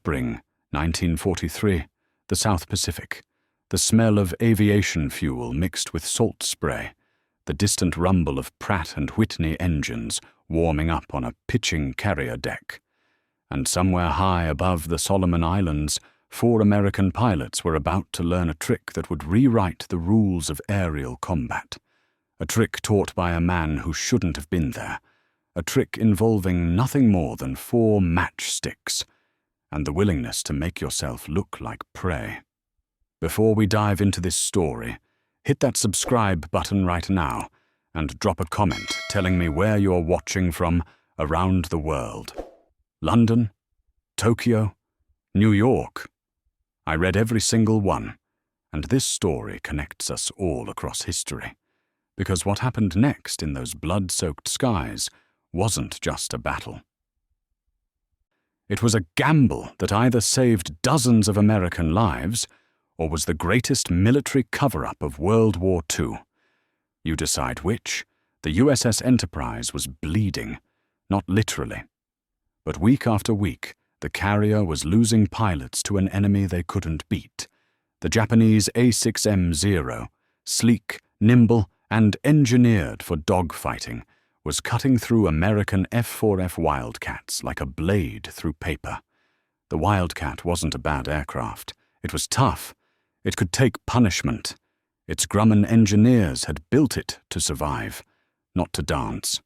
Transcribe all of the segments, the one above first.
spring, 1943, the South Pacific, the smell of aviation fuel mixed with salt spray, the distant rumble of Pratt & Whitney engines warming up on a pitching carrier deck. And somewhere high above the Solomon Islands, 4 American pilots were about to learn a trick that would rewrite the rules of aerial combat. A trick taught by a man who shouldn't have been there. A trick involving nothing more than 4 matchsticks, and the willingness to make yourself look like prey. Before we dive into this story, hit that subscribe button right now and drop a comment telling me where you're watching from around the world. London? Tokyo? New York? I read every single one, and this story connects us all across history. Because what happened next in those blood-soaked skies wasn't just a battle. It was a gamble that either saved dozens of American lives or was the greatest military cover-up of World War II. You decide which. The USS Enterprise was bleeding, not literally. But week after week, the carrier was losing pilots to an enemy they couldn't beat. The Japanese A6M Zero, sleek, nimble, and engineered for dogfighting, was cutting through American F4F Wildcats like a blade through paper. The Wildcat wasn't a bad aircraft. It was tough. It could take punishment. Its Grumman engineers had built it to survive, not to dance.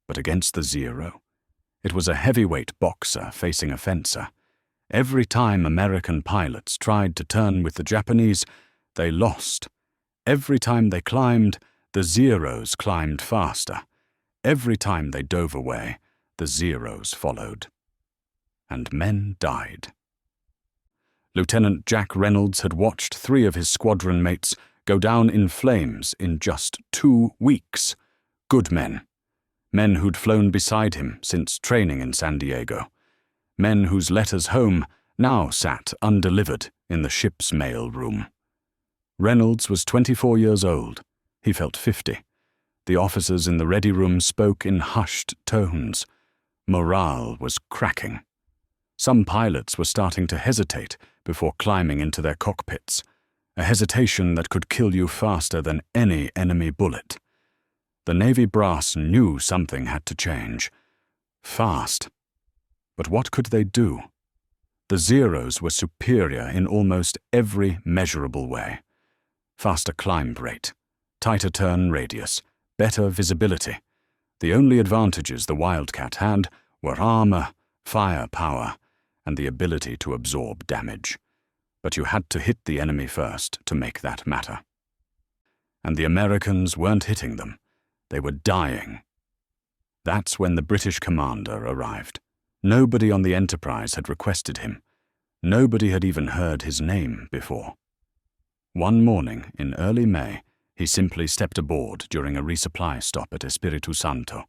But against the Zero, it was a heavyweight boxer facing a fencer. Every time American pilots tried to turn with the Japanese, they lost. Every time they climbed, the Zeros climbed faster. Every time they dove away, the Zeros followed. And men died. Lieutenant Jack Reynolds had watched 3 of his squadron mates go down in flames in just 2 weeks. Good men. Men who'd flown beside him since training in San Diego. Men whose letters home now sat undelivered in the ship's mail room. Reynolds was 24 years old. He felt 50. The officers in the ready room spoke in hushed tones. Morale was cracking. Some pilots were starting to hesitate before climbing into their cockpits, a hesitation that could kill you faster than any enemy bullet. The Navy brass knew something had to change. Fast. But what could they do? The Zeros were superior in almost every measurable way. Faster climb rate, tighter turn radius, better visibility. The only advantages the Wildcat had were armor, firepower, and the ability to absorb damage. But you had to hit the enemy first to make that matter. And the Americans weren't hitting them. They were dying. That's when the British commander arrived. Nobody on the Enterprise had requested him. Nobody had even heard his name before. One morning in early May, he simply stepped aboard during a resupply stop at Espiritu Santo.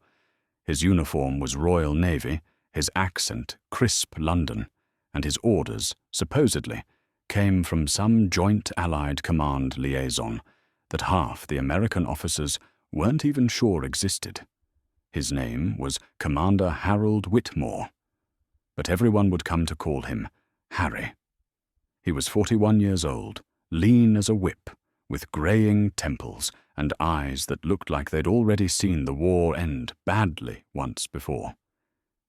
His uniform was Royal Navy, his accent crisp London, and his orders, supposedly, came from some Joint Allied Command liaison that half the American officers weren't even sure existed. His name was Commander Harold Whitmore, but everyone would come to call him Harry. He was 41 years old, lean as a whip, with greying temples and eyes that looked like they'd already seen the war end badly once before.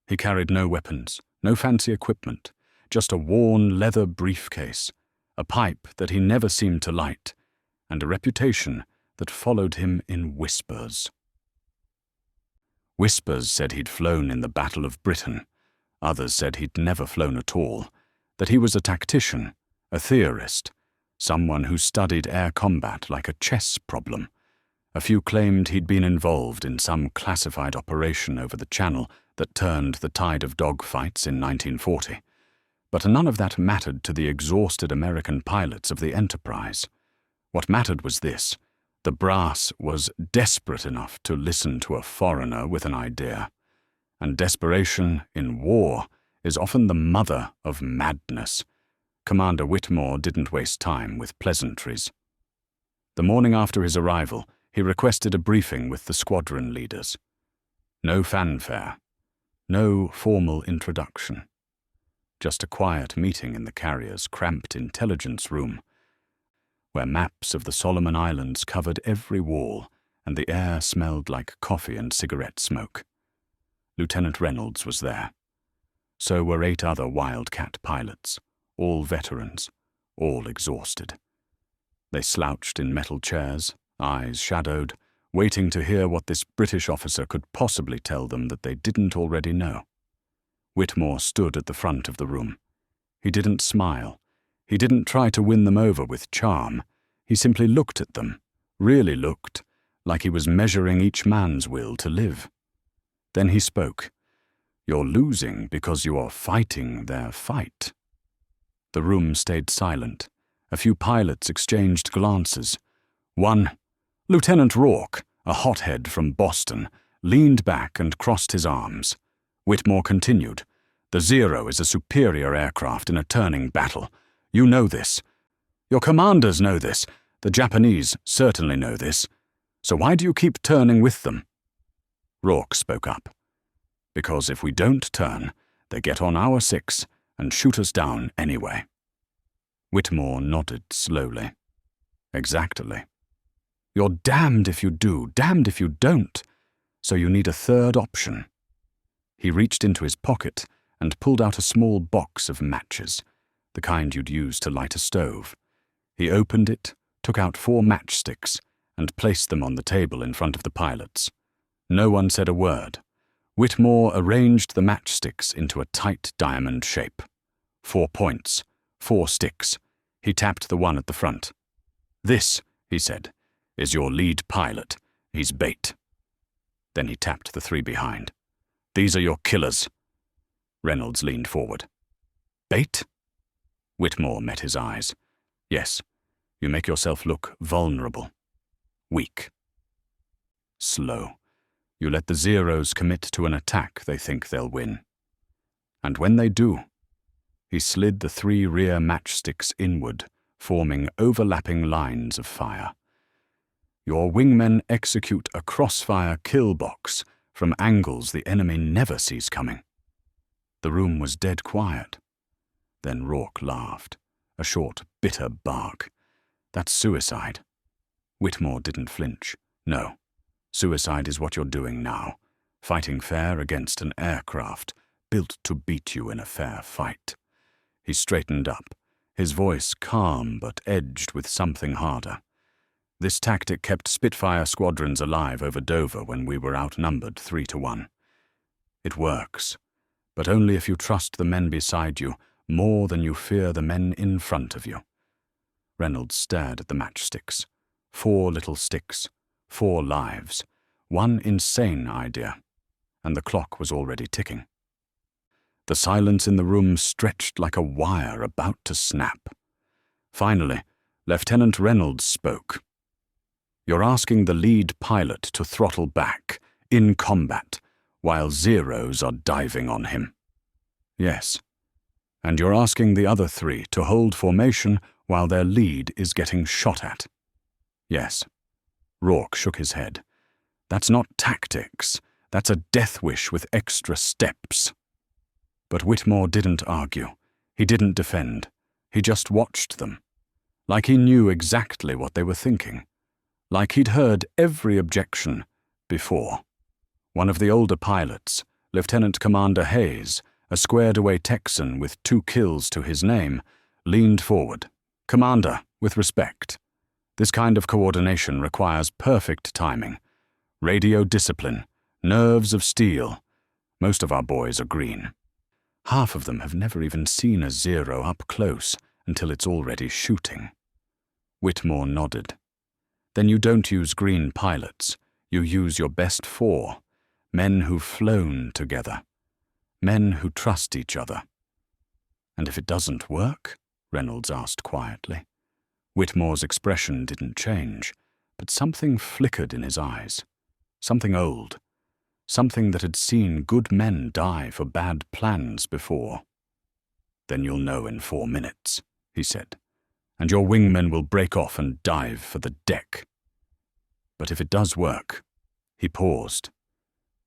He carried no weapons, no fancy equipment, just a worn leather briefcase, a pipe that he never seemed to light, and a reputation that followed him in whispers. Whispers said he'd flown in the Battle of Britain. Others said he'd never flown at all, that he was a tactician, a theorist, someone who studied air combat like a chess problem. A few claimed he'd been involved in some classified operation over the Channel that turned the tide of dogfights in 1940. But none of that mattered to the exhausted American pilots of the Enterprise. What mattered was this: the brass was desperate enough to listen to a foreigner with an idea. And desperation in war is often the mother of madness. Commander Whitmore didn't waste time with pleasantries. The morning after his arrival, he requested a briefing with the squadron leaders. No fanfare. No formal introduction. just a quiet meeting in the carrier's cramped intelligence room, where maps of the Solomon Islands covered every wall and the air smelled like coffee and cigarette smoke. Lieutenant Reynolds was there. So were 8 other Wildcat pilots, all veterans, all exhausted. They slouched in metal chairs, eyes shadowed, waiting to hear what this British officer could possibly tell them that they didn't already know. Whitmore stood at the front of the room. He didn't smile. He didn't try to win them over with charm. He simply looked at them, really looked, like he was measuring each man's will to live. Then he spoke. "You're losing because you are fighting their fight." The room stayed silent. A few pilots exchanged glances. One, Lieutenant Rourke, a hothead from Boston, leaned back and crossed his arms. Whitmore continued. "The Zero is a superior aircraft in a turning battle. You know this. Your commanders know this. The Japanese certainly know this. So why do you keep turning with them?" Rourke spoke up. "Because if we don't turn, they get on our 6 and shoot us down anyway." Whitmore nodded slowly. "Exactly. You're damned if you do, damned if you don't. So you need a third option." He reached into his pocket and pulled out a small box of matches, the kind you'd use to light a stove. He opened it, took out 4 matchsticks, and placed them on the table in front of the pilots. No one said a word. Whitmore arranged the matchsticks into a tight diamond shape. 4 points, 4 sticks. He tapped the one at the front. "This," he said, "is your lead pilot. He's bait." Then he tapped the 3 behind. "These are your killers." Reynolds leaned forward. "Bait?" Whitmore met his eyes. "Yes, you make yourself look vulnerable. Weak. Slow. You let the Zeros commit to an attack they think they'll win. And when they do," he slid the 3 rear matchsticks inward, forming overlapping lines of fire. "Your wingmen execute a crossfire kill box from angles the enemy never sees coming." The room was dead quiet. Then Rourke laughed, a short, bitter bark. "That's suicide." Whitmore didn't flinch. "No. Suicide is what you're doing now, fighting fair against an aircraft built to beat you in a fair fight." He straightened up, his voice calm but edged with something harder. "This tactic kept Spitfire squadrons alive over Dover when we were outnumbered 3-1. It works, but only if you trust the men beside you more than you fear the men in front of you." Reynolds stared at the matchsticks. 4 little sticks, 4 lives, one insane idea, and the clock was already ticking. The silence in the room stretched like a wire about to snap. Finally, Lieutenant Reynolds spoke. "You're asking the lead pilot to throttle back, in combat, while Zeros are diving on him." "Yes. And you're asking the other 3 to hold formation while their lead is getting shot at." "Yes." Rourke shook his head. "That's not tactics. That's a death wish with extra steps." But Whitmore didn't argue. He didn't defend. He just watched them. Like he knew exactly what they were thinking. Like he'd heard every objection before. One of the older pilots, Lieutenant Commander Hayes, a squared-away Texan with 2 kills to his name, leaned forward. "Commander, with respect, this kind of coordination requires perfect timing, radio discipline, nerves of steel. Most of our boys are green. Half of them have never even seen a Zero up close until it's already shooting." Whitmore nodded. "Then you don't use green pilots. You use your best 4, men who've flown together, men who trust each other." "And if it doesn't work?" Reynolds asked quietly. Whitmore's expression didn't change, but something flickered in his eyes. Something old. Something that had seen good men die for bad plans before. "Then you'll know in 4 minutes," he said, "and your wingmen will break off and dive for the deck. But if it does work," he paused,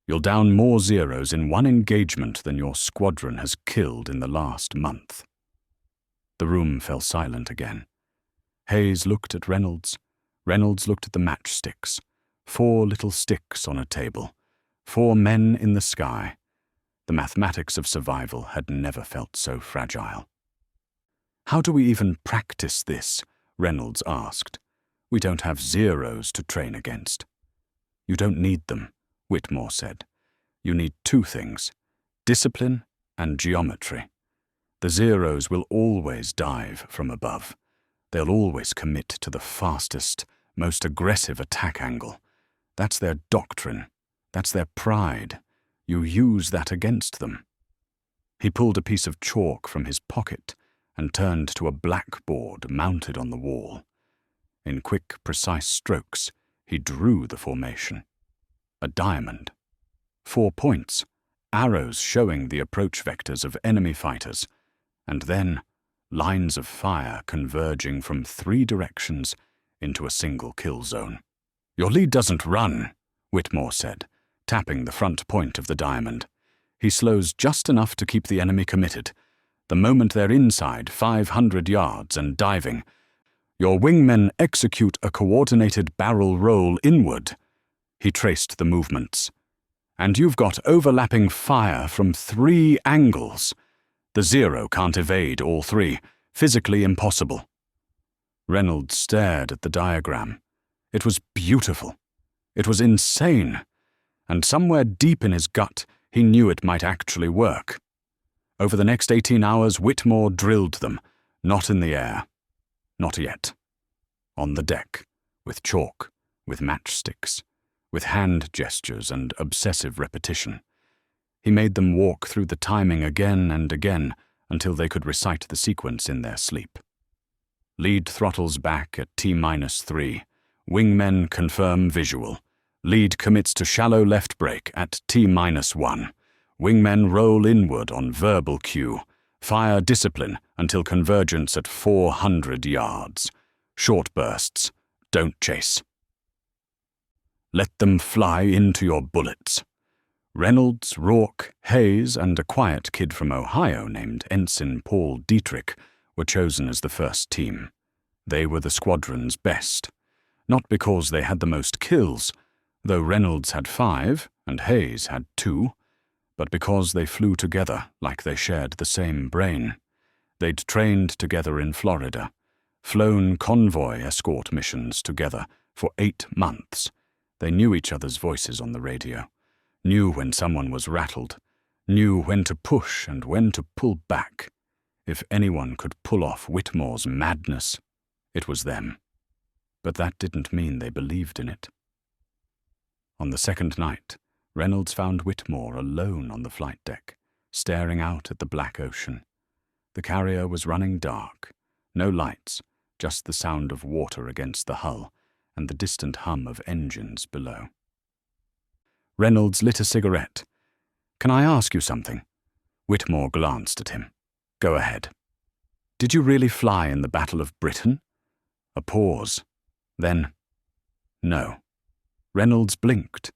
You'll down more Zeros in one engagement than your squadron has killed in the last month." The room fell silent again. Hayes looked at Reynolds. Reynolds looked at the matchsticks. 4 little sticks on a table. 4 men in the sky. The mathematics of survival had never felt so fragile. "How do we even practice this?" Reynolds asked. "We don't have Zeros to train against." "You don't need them," Whitmore said. "You need 2 things, discipline and geometry. The Zeros will always dive from above. They'll always commit to the fastest, most aggressive attack angle. That's their doctrine. That's their pride. You use that against them." He pulled a piece of chalk from his pocket and turned to a blackboard mounted on the wall. In quick, precise strokes, he drew the formation. A diamond. 4 points, arrows showing the approach vectors of enemy fighters, and then lines of fire converging from 3 directions into a single kill zone. "Your lead doesn't run," Whitmore said, tapping the front point of the diamond. "He slows just enough to keep the enemy committed. The moment they're inside 500 yards and diving, your wingmen execute a coordinated barrel roll inward." He traced the movements. "And you've got overlapping fire from 3 angles. The Zero can't evade all 3. Physically impossible." Reynolds stared at the diagram. It was beautiful. It was insane. And somewhere deep in his gut, he knew it might actually work. Over the next 18 hours, Whitmore drilled them, not in the air. Not yet. On the deck, with chalk, with matchsticks, with hand gestures and obsessive repetition. He made them walk through the timing again and again until they could recite the sequence in their sleep. Lead throttles back at T-3. Wingmen confirm visual. Lead commits to shallow left brake at T-1. Wingmen roll inward on verbal cue. Fire discipline until convergence at 400 yards. Short bursts. Don't chase. Let them fly into your bullets. Reynolds, Rourke, Hayes, and a quiet kid from Ohio named Ensign Paul Dietrich were chosen as the first team. They were the squadron's best. Not because they had the most kills, though Reynolds had 5 and Hayes had 2, but because they flew together like they shared the same brain. They'd trained together in Florida, flown convoy escort missions together for 8 months. They knew each other's voices on the radio, knew when someone was rattled, knew when to push and when to pull back. If anyone could pull off Whitmore's madness, it was them. But that didn't mean they believed in it. On the second night, Reynolds found Whitmore alone on the flight deck, staring out at the black ocean. The carrier was running dark, no lights, just the sound of water against the hull and the distant hum of engines below. Reynolds lit a cigarette. "Can I ask you something?" Whitmore glanced at him. "Go ahead." "Did you really fly in the Battle of Britain?" A pause. Then, "No." Reynolds blinked.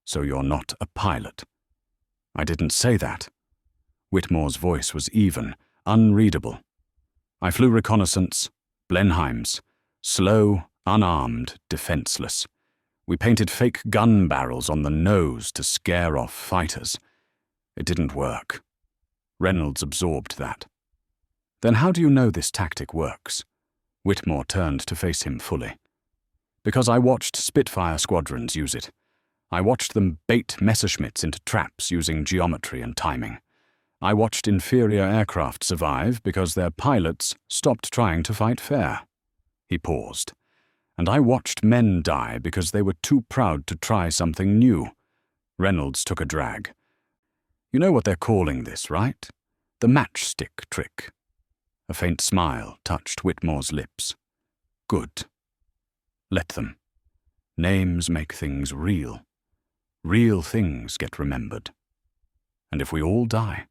"So you're not a pilot." "I didn't say that." Whitmore's voice was even, unreadable. "I flew reconnaissance, Blenheims, slow, unarmed, defenseless. We painted fake gun barrels on the nose to scare off fighters. It didn't work." Reynolds absorbed that. "Then how do you know this tactic works?" Whitmore turned to face him fully. "Because I watched Spitfire squadrons use it. I watched them bait Messerschmitts into traps using geometry and timing. I watched inferior aircraft survive because their pilots stopped trying to fight fair." He paused. "And I watched men die because they were too proud to try something new." Reynolds took a drag. "You know what they're calling this, right? The Matchstick Trick." A faint smile touched Whitmore's lips. "Good. Let them. Names make things real. Real things get remembered. And if we all die,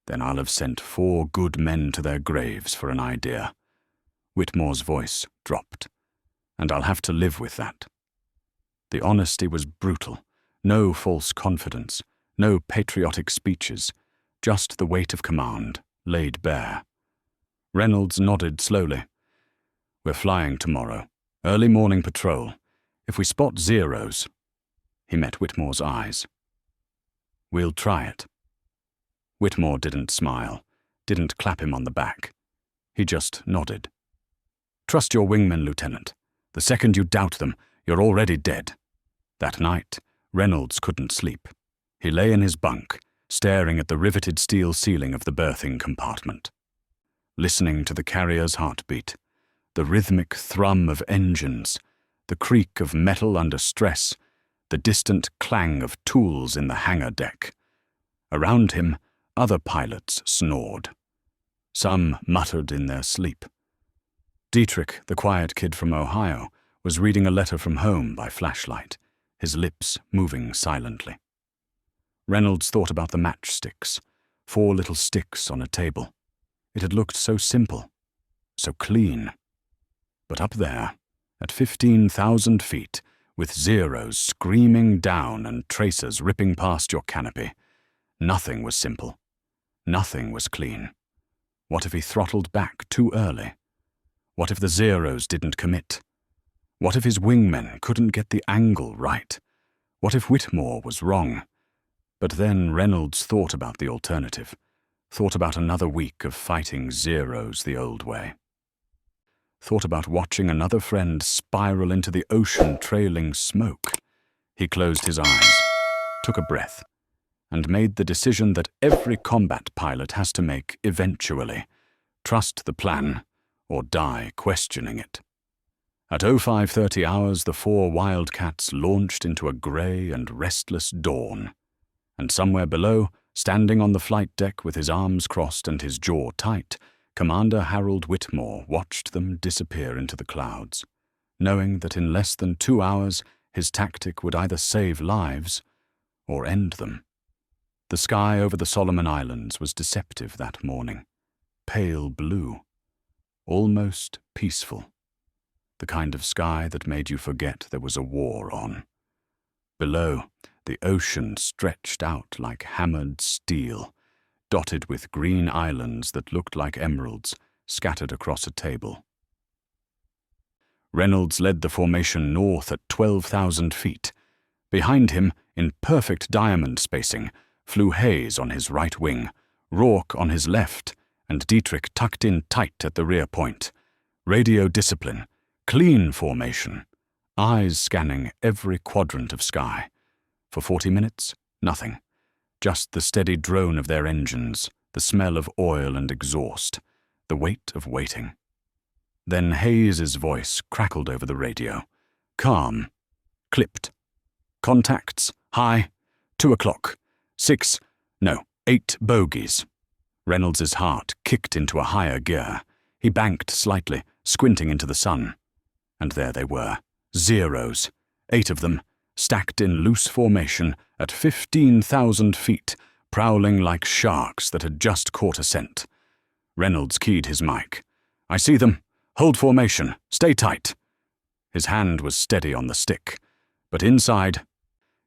then I'll have sent 4 good men to their graves for an idea." Whitmore's voice dropped. "And I'll have to live with that." The honesty was brutal, No false confidence, no patriotic speeches, just the weight of command, laid bare. Reynolds nodded slowly. "We're flying tomorrow. Early morning patrol. If we spot Zeros—" He met Whitmore's eyes. "We'll try it." Whitmore didn't smile, didn't clap him on the back. He just nodded. "Trust your wingmen, Lieutenant. The second you doubt them, you're already dead." That night, Reynolds couldn't sleep. He lay in his bunk, staring at the riveted steel ceiling of the berthing compartment, listening to the carrier's heartbeat, the rhythmic thrum of engines, the creak of metal under stress, the distant clang of tools in the hangar deck. Around him, other pilots snored. Some muttered in their sleep. Dietrich, the quiet kid from Ohio, was reading a letter from home by flashlight, his lips moving silently. Reynolds thought about the matchsticks, 4 little sticks on a table. It had looked so simple, so clean. But up there, at 15,000 feet, with Zeros screaming down and tracers ripping past your canopy, nothing was simple. Nothing was clean. What if he throttled back too early? What if the Zeros didn't commit? What if his wingmen couldn't get the angle right? What if Whitmore was wrong? But then Reynolds thought about the alternative, thought about another week of fighting Zeros the old way. Thought about watching another friend spiral into the ocean trailing smoke. He closed his eyes, took a breath, and made the decision that every combat pilot has to make eventually. Trust the plan, or die questioning it. At 0530 hours, the 4 Wildcats launched into a grey and restless dawn. And somewhere below, standing on the flight deck with his arms crossed and his jaw tight, Commander Harold Whitmore watched them disappear into the clouds, knowing that in less than 2 hours his tactic would either save lives or end them. The sky over the Solomon Islands was deceptive that morning, pale blue, almost peaceful. The kind of sky that made you forget there was a war on. Below, the ocean stretched out like hammered steel, dotted with green islands that looked like emeralds scattered across a table. Reynolds led the formation north at 12,000 feet. Behind him, in perfect diamond spacing, flew Hayes on his right wing, Rourke on his left, and Dietrich tucked in tight at the rear point. Radio discipline, clean formation, eyes scanning every quadrant of sky. For 40 minutes, nothing. Just the steady drone of their engines, the smell of oil and exhaust, the weight of waiting. Then Hayes's voice crackled over the radio. Calm. Clipped. Contacts. High. 2 o'clock. 8 bogies. Reynolds's heart kicked into a higher gear. He banked slightly, squinting into the sun. And there they were. Zeros. 8 of them, stacked in loose formation at 15,000 feet, prowling like sharks that had just caught a scent. Reynolds keyed his mic. "I see them. Hold formation. Stay tight." His hand was steady on the stick, but inside,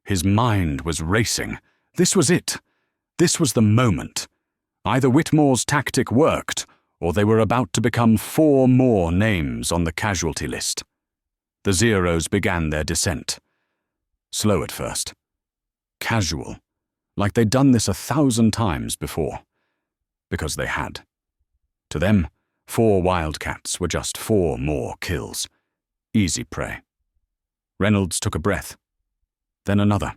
his mind was racing. This was it. This was the moment. Either Whitmore's tactic worked, or they were about to become 4 more names on the casualty list. The Zeros began their descent. Slow at first. Casual. Like they'd done this 1,000 times before. Because they had. To them, 4 Wildcats were just 4 more kills. Easy prey. Reynolds took a breath. Then another.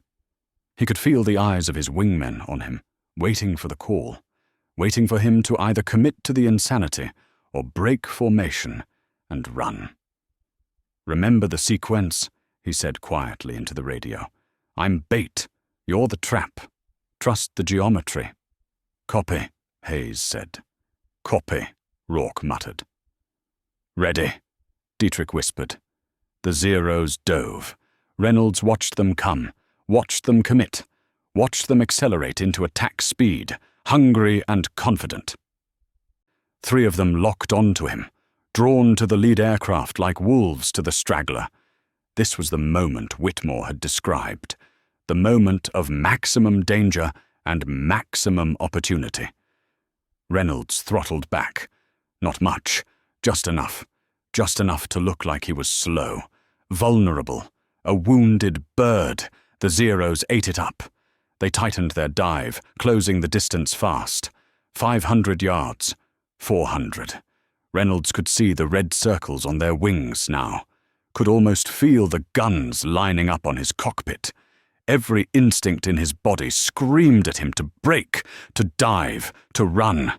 He could feel the eyes of his wingmen on him, waiting for the call, waiting for him to either commit to the insanity or break formation and run. "Remember the sequence," he said quietly into the radio. "I'm bait. You're the trap. Trust the geometry." "Copy," Hayes said. "Copy," Rourke muttered. "Ready," Dietrich whispered. The Zeros dove. Reynolds watched them come, watched them commit, watched them accelerate into attack speed, hungry and confident. 3 of them locked onto him, drawn to the lead aircraft like wolves to the straggler. This was the moment Whitmore had described. the moment of maximum danger and maximum opportunity. Reynolds throttled back. Not much, just enough to look like he was slow, vulnerable, a wounded bird. The Zeros ate it up. They tightened their dive, closing the distance fast. 500 yards, 400. Reynolds could see the red circles on their wings now, could almost feel the guns lining up on his cockpit. Every instinct in his body screamed at him to brake, to dive, to run.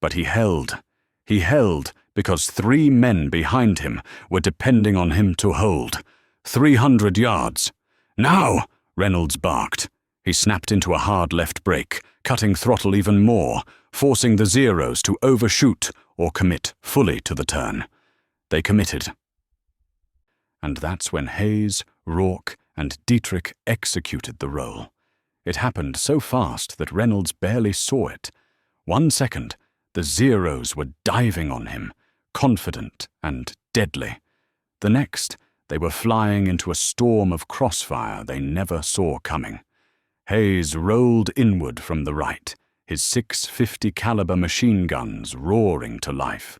But he held. He held because 3 men behind him were depending on him to hold. 300 yards. Now! Reynolds barked. He snapped into a hard left brake, cutting throttle even more, forcing the Zeros to overshoot or commit fully to the turn. They committed. And that's when Hayes, Rourke, and Dietrich executed the roll. It happened so fast that Reynolds barely saw it. 1 second, the Zeros were diving on him, confident and deadly. The next, they were flying into a storm of crossfire they never saw coming. Hayes rolled inward from the right, his .650 caliber machine guns roaring to life.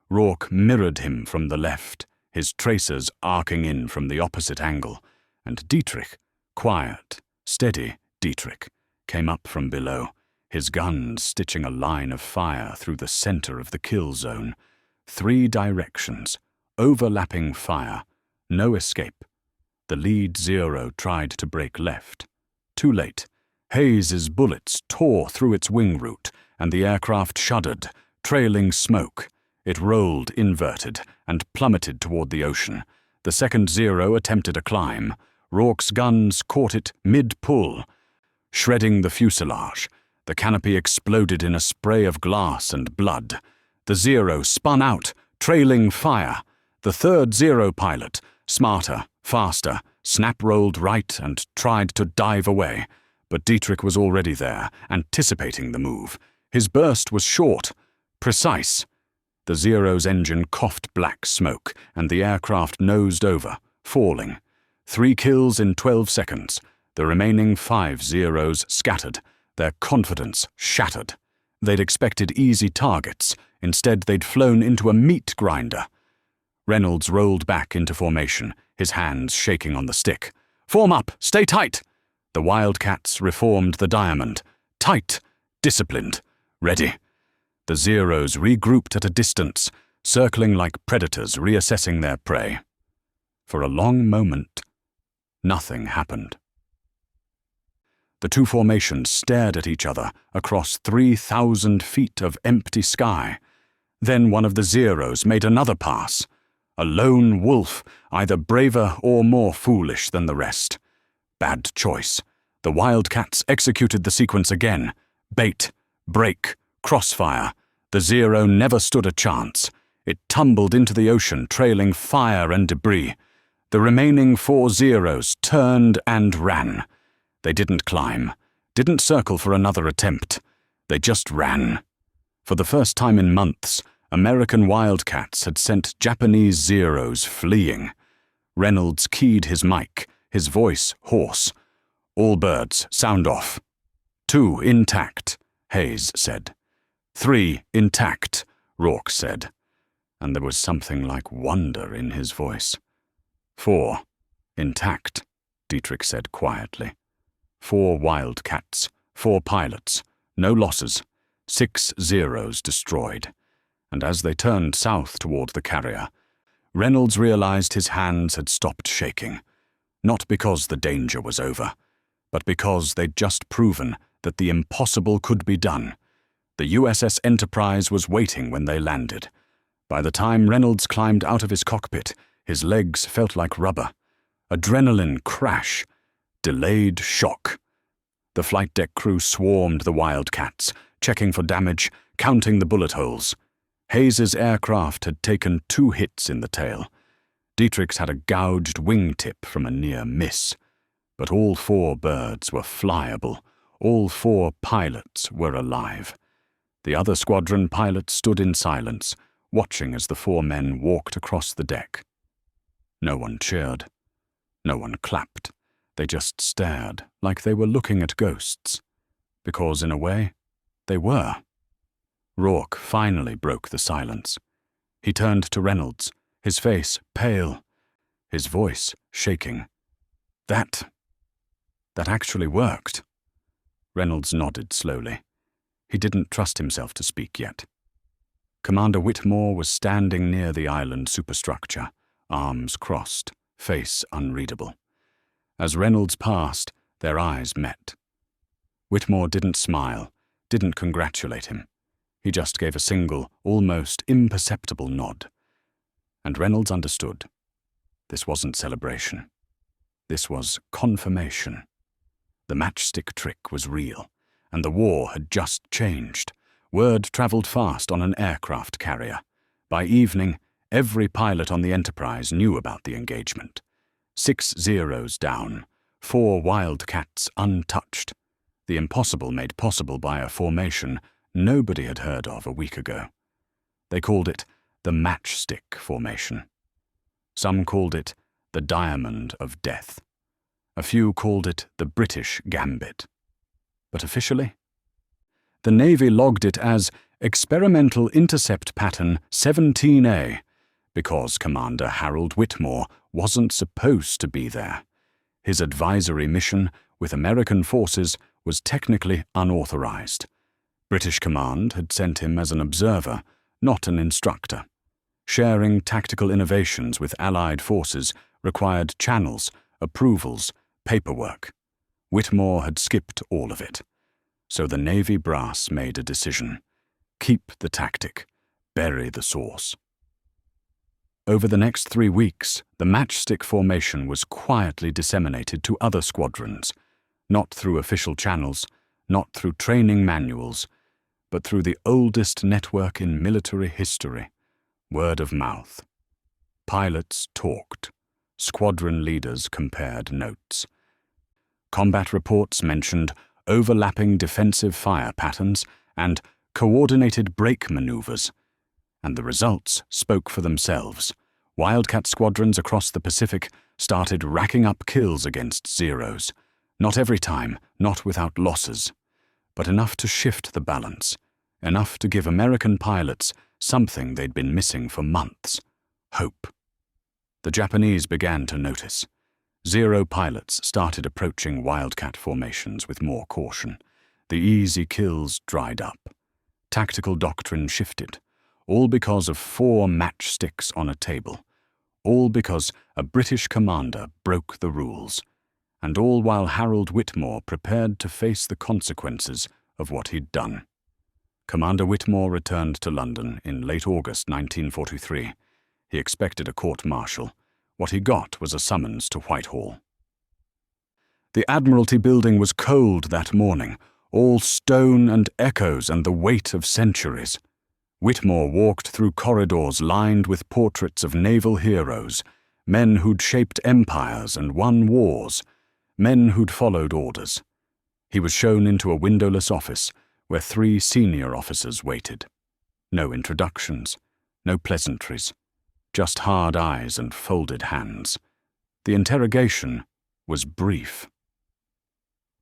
Rourke mirrored him from the left, his tracers arcing in from the opposite angle, and Dietrich, quiet, steady Dietrich, came up from below, his guns stitching a line of fire through the center of the kill zone. 3 directions, overlapping fire, no escape. The lead Zero tried to break left. Too late. Hayes's bullets tore through its wing root, and the aircraft shuddered, trailing smoke. It rolled inverted and plummeted toward the ocean. The second Zero attempted a climb. Rourke's guns caught it mid-pull. Shredding the fuselage, the canopy exploded in a spray of glass and blood. The Zero spun out, trailing fire. The third Zero pilot, smarter, faster, snap-rolled right and tried to dive away. But Dietrich was already there, anticipating the move. His burst was short, precise. The Zero's engine coughed black smoke, and the aircraft nosed over, falling. 3 kills in 12 seconds. The remaining 5 Zeros scattered, their confidence shattered. They'd expected easy targets. Instead, they'd flown into a meat grinder. Reynolds rolled back into formation, his hands shaking on the stick. "Form up! Stay tight!" The Wildcats reformed the diamond. Tight, disciplined, ready. The Zeros regrouped at a distance, circling like predators reassessing their prey. For a long moment, nothing happened. The 2 formations stared at each other across 3,000 feet of empty sky. Then one of the Zeros made another pass. A lone wolf, either braver or more foolish than the rest. Bad choice. The Wildcats executed the sequence again. Bait, break, crossfire. The Zero never stood a chance. It tumbled into the ocean, trailing fire and debris. The remaining 4 Zeros turned and ran. They didn't climb, didn't circle for another attempt. They just ran. For the first time in months, American Wildcats had sent Japanese Zeros fleeing. Reynolds keyed his mic, his voice hoarse. "All birds, sound off." 2 intact, Hayes said. 3 intact, Rourke said. And there was something like wonder in his voice. 4 intact, Dietrich said quietly. 4 Wildcats, 4 pilots, no losses, 6 Zeros destroyed. And as they turned south toward the carrier, Reynolds realized his hands had stopped shaking. Not because the danger was over, but because they'd just proven that the impossible could be done. The USS Enterprise was waiting when they landed. By the time Reynolds climbed out of his cockpit, his legs felt like rubber. Adrenaline crash. Delayed shock. The flight deck crew swarmed the Wildcats, checking for damage, counting the bullet holes. Hayes's aircraft had taken 2 hits in the tail. Dietrich's had a gouged wingtip from a near miss. But all 4 birds were flyable. All 4 pilots were alive. The other squadron pilots stood in silence, watching as the 4 men walked across the deck. No one cheered. No one clapped. They just stared, like they were looking at ghosts. Because, in a way, they were. Rourke finally broke the silence. He turned to Reynolds, his face pale, his voice shaking. That actually worked. Reynolds nodded slowly. He didn't trust himself to speak yet. Commander Whitmore was standing near the island superstructure, arms crossed, face unreadable. As Reynolds passed, their eyes met. Whitmore didn't smile, didn't congratulate him. He just gave a single, almost imperceptible nod. And Reynolds understood. This wasn't celebration. This was confirmation. The Matchstick Trick was real, and the war had just changed. Word traveled fast on an aircraft carrier. By evening, every pilot on the Enterprise knew about the engagement. 6 Zeros down, 4 Wildcats untouched. The impossible made possible by a formation nobody had heard of a week ago. They called it the Matchstick Formation. Some called it the Diamond of Death. A few called it the British Gambit. But officially, the Navy logged it as Experimental Intercept Pattern 17A, because Commander Harold Whitmore wasn't supposed to be there. His advisory mission with American forces was technically unauthorized. British Command had sent him as an observer, not an instructor. Sharing tactical innovations with Allied forces required channels, approvals, paperwork. Whitmore had skipped all of it. So the Navy brass made a decision. Keep the tactic, bury the source. Over the next 3 weeks, the Matchstick formation was quietly disseminated to other squadrons, not through official channels, not through training manuals, but through the oldest network in military history, word of mouth. Pilots talked. Squadron leaders compared notes. Combat reports mentioned overlapping defensive fire patterns and coordinated brake maneuvers, and the results spoke for themselves. Wildcat squadrons across the Pacific started racking up kills against Zeros. Not every time, not without losses, but enough to shift the balance, enough to give American pilots something they'd been missing for months: hope. The Japanese began to notice. Zero pilots started approaching Wildcat formations with more caution. The easy kills dried up. Tactical doctrine shifted, all because of 4 matchsticks on a table, all because a British commander broke the rules, and all while Harold Whitmore prepared to face the consequences of what he'd done. Commander Whitmore returned to London in late August 1943. He expected a court-martial. What he got was a summons to Whitehall. The Admiralty building was cold that morning, all stone and echoes and the weight of centuries. Whitmore walked through corridors lined with portraits of naval heroes, men who'd shaped empires and won wars, men who'd followed orders. He was shown into a windowless office where 3 senior officers waited. No introductions, no pleasantries, just hard eyes and folded hands. The interrogation was brief.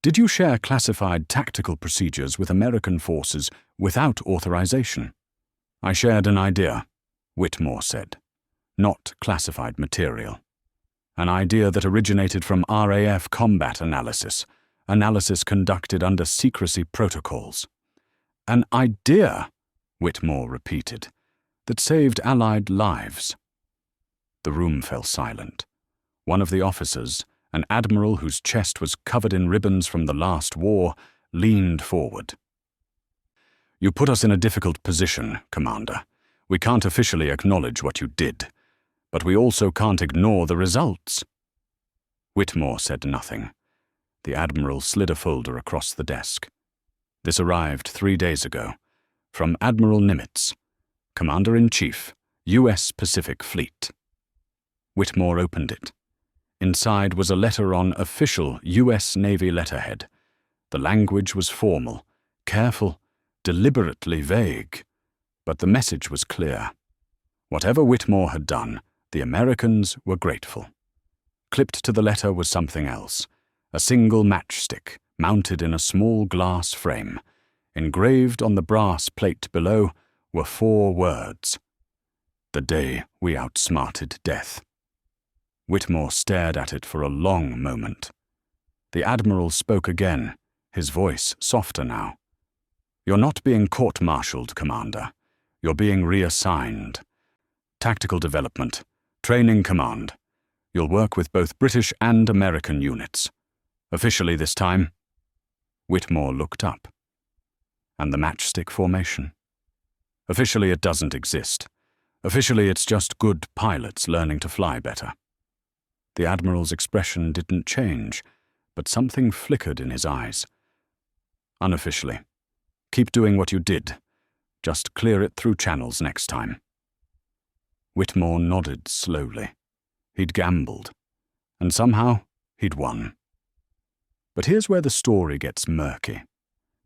Did you share classified tactical procedures with American forces without authorization? I shared an idea, Whitmore said. Not classified material. An idea that originated from RAF combat analysis conducted under secrecy protocols. An idea, Whitmore repeated, that saved Allied lives. The room fell silent. One of the officers, an admiral whose chest was covered in ribbons from the last war, leaned forward. You put us in a difficult position, Commander. We can't officially acknowledge what you did, but we also can't ignore the results. Whitmore said nothing. The admiral slid a folder across the desk. This arrived 3 days ago, from Admiral Nimitz, Commander-in-Chief, U.S. Pacific Fleet. Whitmore opened it. Inside was a letter on official U.S. Navy letterhead. The language was formal, careful, deliberately vague, but the message was clear. Whatever Whitmore had done, the Americans were grateful. Clipped to the letter was something else, A single matchstick mounted in a small glass frame. Engraved on the brass plate below were 4 words: "The day we outsmarted death." Whitmore stared at it for a long moment. The Admiral spoke again, his voice softer now. "You're not being court-martialed, Commander. You're being reassigned. Tactical development, training command. You'll work with both British and American units. Officially this time." Whitmore looked up. "And the matchstick formation?" "Officially it doesn't exist. Officially it's just good pilots learning to fly better." The Admiral's expression didn't change, but something flickered in his eyes. "Unofficially. Keep doing what you did. Just clear it through channels next time." Whitmore nodded slowly. He'd gambled, and somehow he'd won. But here's where the story gets murky,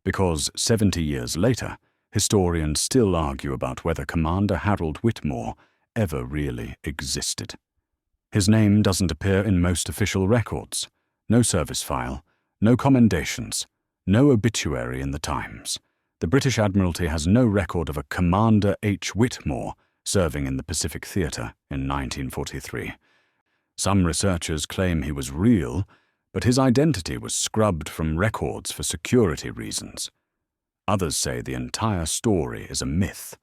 because 70 years later, historians still argue about whether Commander Harold Whitmore ever really existed. His name doesn't appear in most official records. No service file, no commendations, no obituary in the Times. The British Admiralty has no record of a Commander H. Whitmore serving in the Pacific Theatre in 1943. Some researchers claim he was real, but his identity was scrubbed from records for security reasons. Others say the entire story is a myth,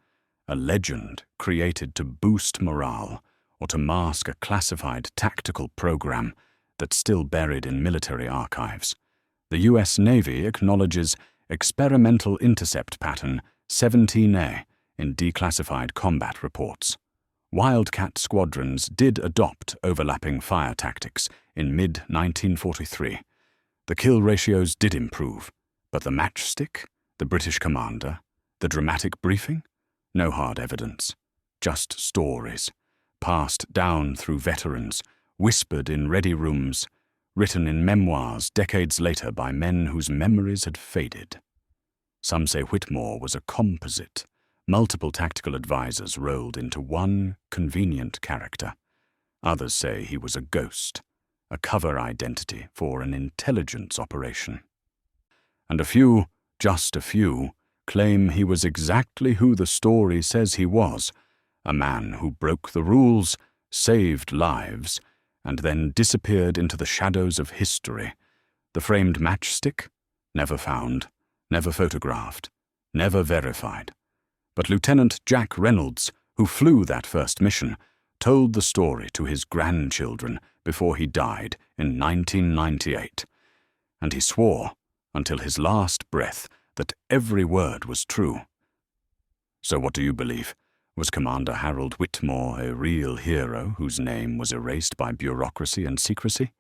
a legend created to boost morale or to mask a classified tactical program that's still buried in military archives. The US Navy acknowledges Experimental Intercept Pattern 17A in declassified combat reports. Wildcat squadrons did adopt overlapping fire tactics in mid-1943. The kill ratios did improve, but the matchstick, the British commander, the dramatic briefing? No hard evidence, just stories, passed down through veterans, whispered in ready rooms, written in memoirs decades later by men whose memories had faded. Some say Whitmore was a composite. Multiple tactical advisors rolled into one convenient character. Others say he was a ghost, a cover identity for an intelligence operation. And a few, just a few, claim he was exactly who the story says he was, a man who broke the rules, saved lives, and then disappeared into the shadows of history. The framed matchstick? Never found, never photographed, never verified. But Lieutenant Jack Reynolds, who flew that first mission, told the story to his grandchildren before he died in 1998. And he swore, until his last breath, that every word was true. So what do you believe? Was Commander Harold Whitmore a real hero whose name was erased by bureaucracy and secrecy?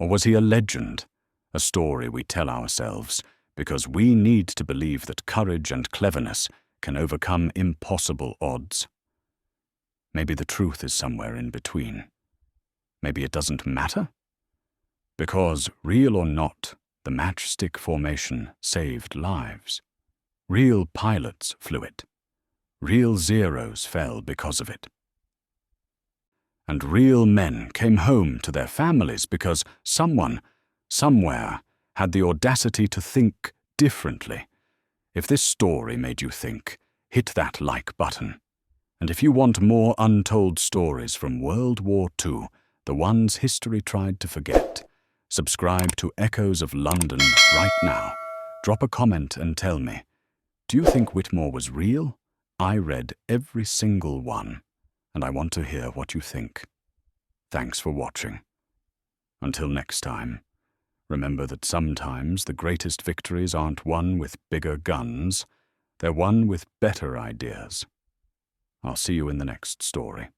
Or was he a legend, a story we tell ourselves because we need to believe that courage and cleverness can overcome impossible odds? Maybe the truth is somewhere in between. Maybe it doesn't matter? Because, real or not, the matchstick formation saved lives. Real pilots flew it. Real Zeros fell because of it. And real men came home to their families because someone, somewhere, had the audacity to think differently. If this story made you think, hit that like button. And if you want more untold stories from World War II, the ones history tried to forget, subscribe to Echoes of London right now. Drop a comment and tell me, do you think Whitmore was real? I read every single one, and I want to hear what you think. Thanks for watching. Until next time, remember that sometimes the greatest victories aren't won with bigger guns, they're won with better ideas. I'll see you in the next story.